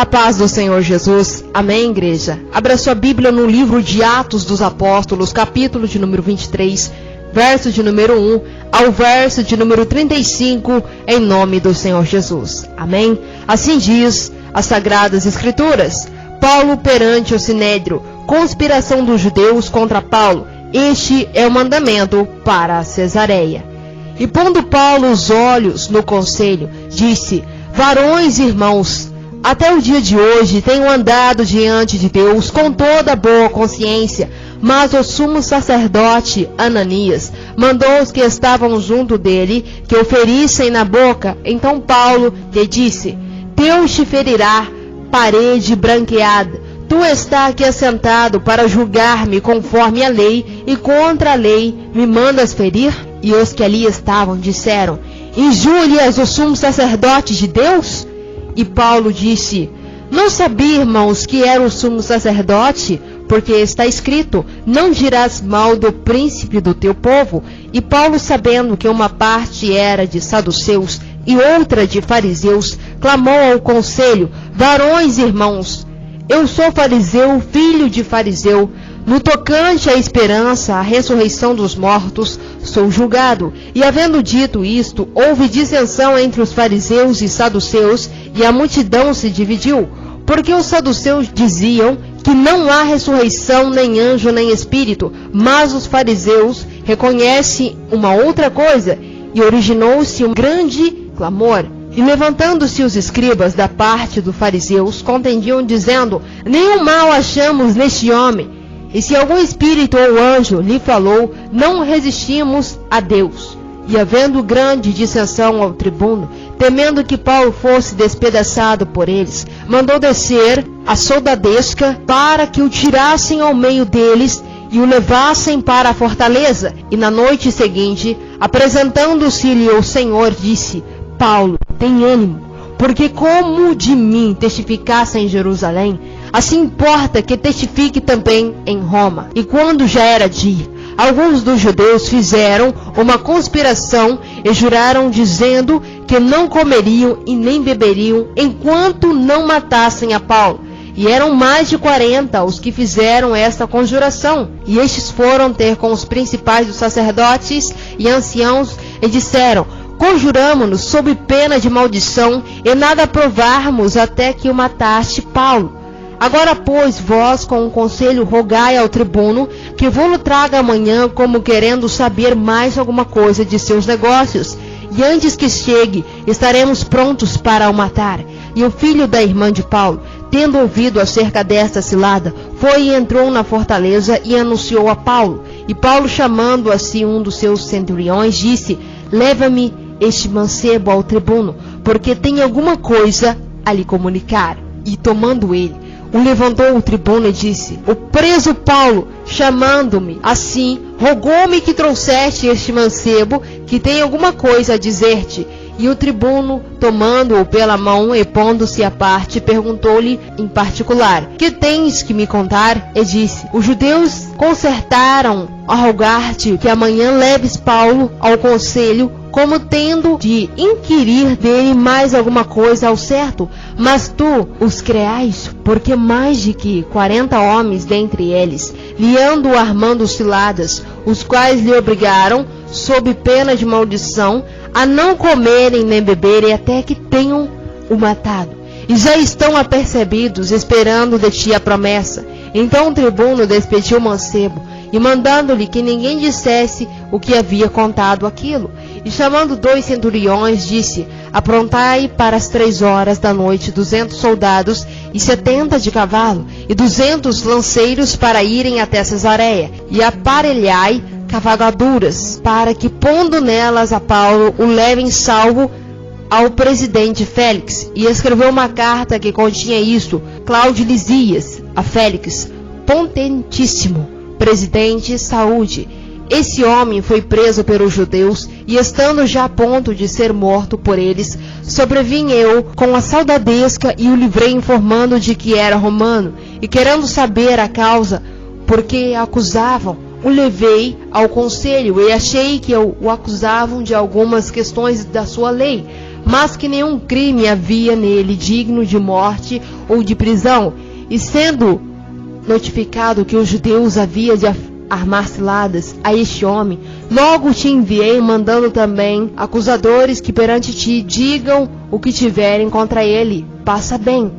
A paz do Senhor Jesus. Amém, igreja? Abra sua Bíblia no livro de Atos dos Apóstolos, capítulo de número 23, verso de número 1 ao verso de número 35, em nome do Senhor Jesus. Amém? Assim diz as Sagradas Escrituras. Paulo perante o Sinédrio, conspiração dos judeus contra Paulo. Este é o mandamento para Cesareia. E pondo Paulo os olhos no conselho, disse: varões e irmãos, até o dia de hoje tenho andado diante de Deus com toda boa consciência, mas o sumo sacerdote Ananias mandou os que estavam junto dele que o ferissem na boca. Então Paulo lhe disse: Deus te ferirá, parede branqueada. Tu está aqui assentado para julgar-me conforme a lei, e contra a lei me mandas ferir? E os que ali estavam disseram: injúrias o sumo sacerdote de Deus? E Paulo disse: não sabia, irmãos, que era o sumo sacerdote? Porque está escrito: não dirás mal do príncipe do teu povo. E Paulo, sabendo que uma parte era de saduceus e outra de fariseus, clamou ao conselho: varões e irmãos, eu sou fariseu, filho de fariseu. No tocante à esperança, à ressurreição dos mortos, sou julgado. E havendo dito isto, houve dissensão entre os fariseus e saduceus, e a multidão se dividiu. Porque os saduceus diziam que não há ressurreição, nem anjo, nem espírito, mas os fariseus reconhecem uma outra coisa, e originou-se um grande clamor. E levantando-se os escribas da parte dos fariseus, contendiam, dizendo: nenhum mal achamos neste homem. E se algum espírito ou anjo lhe falou, não resistimos a Deus. E havendo grande dissensão ao tribuno, temendo que Paulo fosse despedaçado por eles, mandou descer a soldadesca para que o tirassem ao meio deles e o levassem para a fortaleza. E na noite seguinte, apresentando-se-lhe o Senhor, disse: Paulo, tem ânimo, porque como de mim testificasse em Jerusalém, assim importa que testifique também em Roma. E quando já era dia, alguns dos judeus fizeram uma conspiração e juraram, dizendo que não comeriam e nem beberiam enquanto não matassem a Paulo. E eram mais de 40 os que fizeram esta conjuração. E estes foram ter com os principais dos sacerdotes e anciãos e disseram: conjuramo-nos sob pena de maldição e nada provarmos até que o mataste Paulo. Agora, pois, vós com o conselho rogai ao tribuno que vô-lo traga amanhã, como querendo saber mais alguma coisa de seus negócios. E antes que chegue, estaremos prontos para o matar. E o filho da irmã de Paulo, tendo ouvido acerca desta cilada, foi e entrou na fortaleza e anunciou a Paulo. E Paulo, chamando a si um dos seus centuriões, disse: leva-me este mancebo ao tribuno, porque tem alguma coisa a lhe comunicar. E tomando ele, o levantou o tribuno e disse: o preso Paulo, chamando-me assim, rogou-me que trouxeste este mancebo, que tem alguma coisa a dizer-te. E o tribuno, tomando-o pela mão e pondo-se à parte, perguntou-lhe em particular: que tens que me contar? E disse: os judeus concertaram a rogar-te que amanhã leves Paulo ao conselho, como tendo de inquirir dele mais alguma coisa ao certo. Mas tu os creais, porque mais de que 40 homens dentre eles lhe andam armando ciladas, os quais lhe obrigaram, sob pena de maldição, a não comerem nem beberem até que tenham o matado. E já estão apercebidos, esperando de ti a promessa. Então o tribuno despediu o mancebo, e mandando-lhe que ninguém dissesse o que havia contado aquilo. E chamando 2 centuriões, disse: aprontai para as 3 horas da noite 200 soldados e 70 de cavalo, e 200 lanceiros para irem até Cesareia, e aparelhai cavalgaduras, para que, pondo nelas a Paulo, o levem salvo ao presidente Félix. E escreveu uma carta que continha isto: Cláudio Lisias, a Félix, potentíssimo presidente, saúde. Esse homem foi preso pelos judeus, e estando já a ponto de ser morto por eles, sobrevim eu com a saudadesca e o livrei, informando de que era romano, e querendo saber a causa por que acusavam, o levei ao conselho, e achei que o acusavam de algumas questões da sua lei. mas que nenhum crime havia nele digno de morte ou de prisão, e sendo notificado que os judeus haviam de armar ciladas a este homem, logo te enviei, mandando também acusadores que perante ti digam o que tiverem contra ele. Passa bem.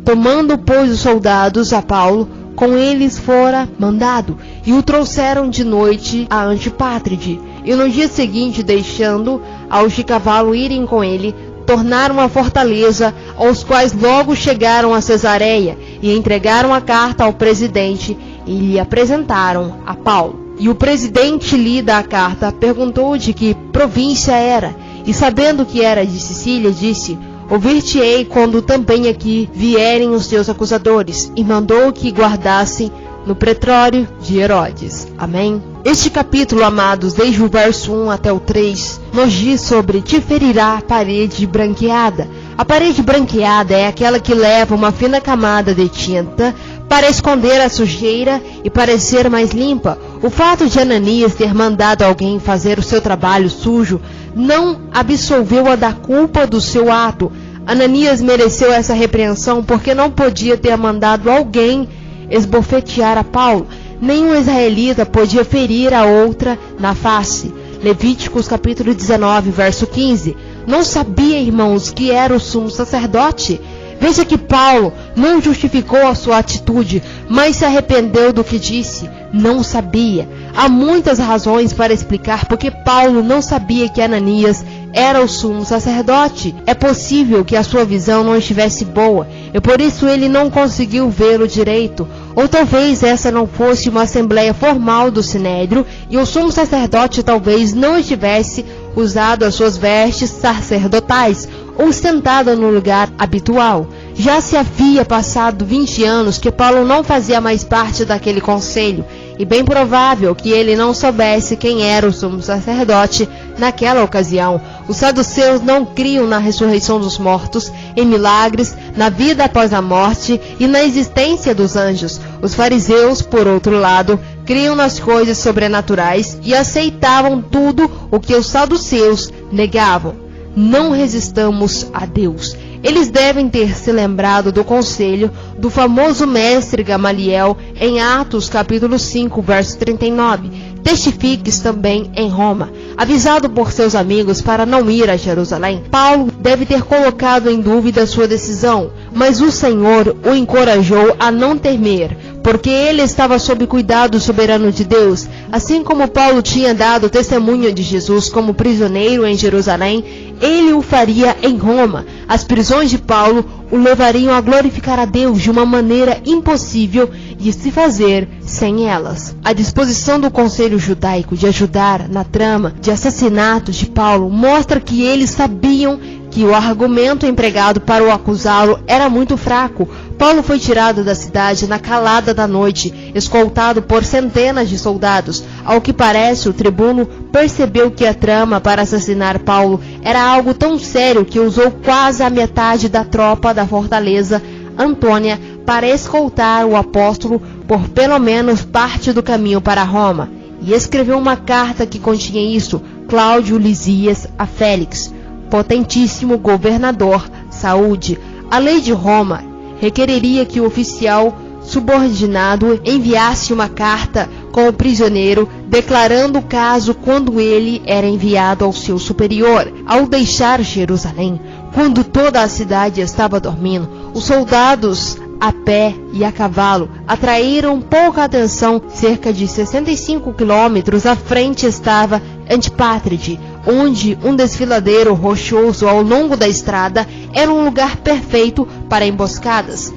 Tomando, pois, os soldados a Paulo, com eles fora mandado, e o trouxeram de noite a Antipátride. E no dia seguinte, deixando aos de cavalo irem com ele, tornaram à fortaleza, aos quais logo chegaram a Cesareia, e entregaram a carta ao presidente, e lhe apresentaram a Paulo. E o presidente lida a carta, perguntou de que província era, e sabendo que era de Sicília, disse: ouvir-te-ei quando também aqui vierem os teus acusadores, e mandou que guardassem no pretório de Herodes. Amém? Este capítulo, amados, desde o verso 1 até o 3, nos diz sobre te ferirá a parede branqueada. A parede branqueada é aquela que leva uma fina camada de tinta para esconder a sujeira e parecer mais limpa. O fato de Ananias ter mandado alguém fazer o seu trabalho sujo não absolveu-a da culpa do seu ato. Ananias mereceu essa repreensão porque não podia ter mandado alguém esbofetear a Paulo. Nenhum israelita podia ferir a outra na face. Levíticos capítulo 19, verso 15. Não sabia, irmãos, que era o sumo sacerdote? Veja que Paulo não justificou a sua atitude, mas se arrependeu do que disse. Não sabia. Há muitas razões para explicar porque Paulo não sabia que Ananias era o sumo sacerdote. É possível que a sua visão não estivesse boa, e por isso ele não conseguiu vê-lo direito. Ou talvez essa não fosse uma assembleia formal do Sinédrio, e o sumo sacerdote talvez não estivesse usado as suas vestes sacerdotais, ou sentado no lugar habitual. Já se havia passado 20 anos que Paulo não fazia mais parte daquele conselho, e bem provável que ele não soubesse quem era o sumo sacerdote naquela ocasião. Os saduceus não criam na ressurreição dos mortos, em milagres, na vida após a morte e na existência dos anjos. Os fariseus, por outro lado, criam nas coisas sobrenaturais e aceitavam tudo o que os saduceus negavam. Não resistamos a Deus. Eles devem ter se lembrado do conselho do famoso mestre Gamaliel em Atos capítulo 5, verso 39. Testifiques também em Roma. Avisado por seus amigos para não ir a Jerusalém, Paulo deve ter colocado em dúvida sua decisão, mas o Senhor o encorajou a não temer, porque ele estava sob cuidado soberano de Deus. Assim como Paulo tinha dado testemunho de Jesus como prisioneiro em Jerusalém, ele o faria em Roma. As prisões de Paulo o levariam a glorificar a Deus de uma maneira impossível de se fazer sem elas. A disposição do conselho judaico de ajudar na trama de assassinato de Paulo mostra que eles sabiam que o argumento empregado para o acusá-lo era muito fraco. Paulo foi tirado da cidade na calada da noite, escoltado por centenas de soldados. Ao que parece, o tribuno percebeu que a trama para assassinar Paulo era algo tão sério que usou quase a metade da tropa da fortaleza Antônia para escoltar o apóstolo por pelo menos parte do caminho para Roma, e escreveu uma carta que continha isso: Cláudio Lisias a Félix, potentíssimo governador, saúde. A lei de Roma requereria que o oficial subordinado enviasse uma carta com o prisioneiro, declarando o caso quando ele era enviado ao seu superior. Ao deixar Jerusalém, quando toda a cidade estava dormindo, os soldados a pé e a cavalo atraíram pouca atenção. Cerca de 65 quilômetros à frente estava Antipátride, onde um desfiladeiro rochoso ao longo da estrada era um lugar perfeito para emboscadas.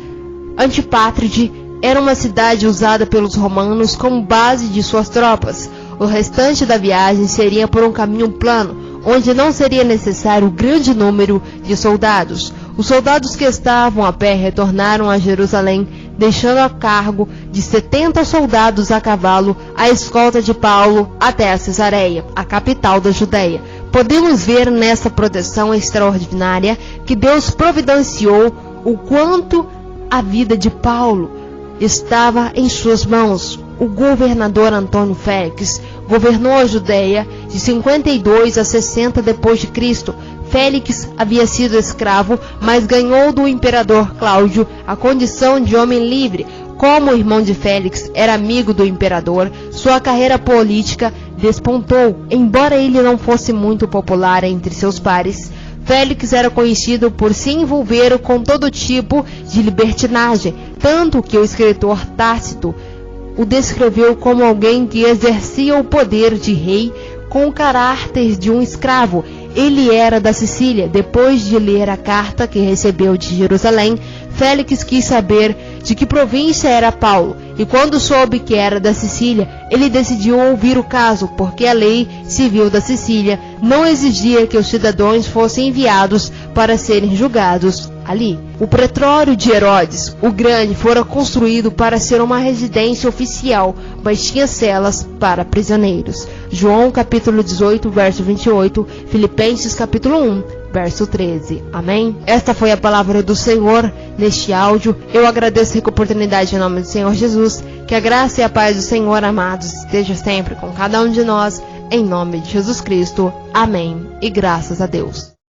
Antipátride era uma cidade usada pelos romanos como base de suas tropas. O restante da viagem seria por um caminho plano, onde não seria necessário grande número de soldados. Os soldados que estavam a pé retornaram a Jerusalém, deixando a cargo de 70 soldados a cavalo a escolta de Paulo até a Cesareia, a capital da Judeia. Podemos ver nessa proteção extraordinária que Deus providenciou o quanto a vida de Paulo estava em suas mãos. o governador Antônio Félix governou a Judéia de 52 a 60 depois de Cristo. Félix havia sido escravo, mas ganhou do imperador Cláudio a condição de homem livre. Como o irmão de Félix era amigo do imperador, sua carreira política despontou. Embora ele não fosse muito popular entre seus pares, Félix era conhecido por se envolver com todo tipo de libertinagem, tanto que o escritor Tácito o descreveu como alguém que exercia o poder de rei com o caráter de um escravo. Ele era da Sicília. Depois de ler a carta que recebeu de Jerusalém, Félix quis saber de que província era Paulo, e quando soube que era da Sicília, ele decidiu ouvir o caso, porque a lei civil da Sicília não exigia que os cidadãos fossem enviados para serem julgados ali. O pretório de Herodes o Grande fora construído para ser uma residência oficial, mas tinha celas para prisioneiros. João capítulo 18, verso 28, Filipenses capítulo 1, verso 13. Amém? Esta foi a palavra do Senhor neste áudio. Eu agradeço a oportunidade em nome do Senhor Jesus. Que a graça e a paz do Senhor, amados, esteja sempre com cada um de nós, em nome de Jesus Cristo. Amém. E graças a Deus.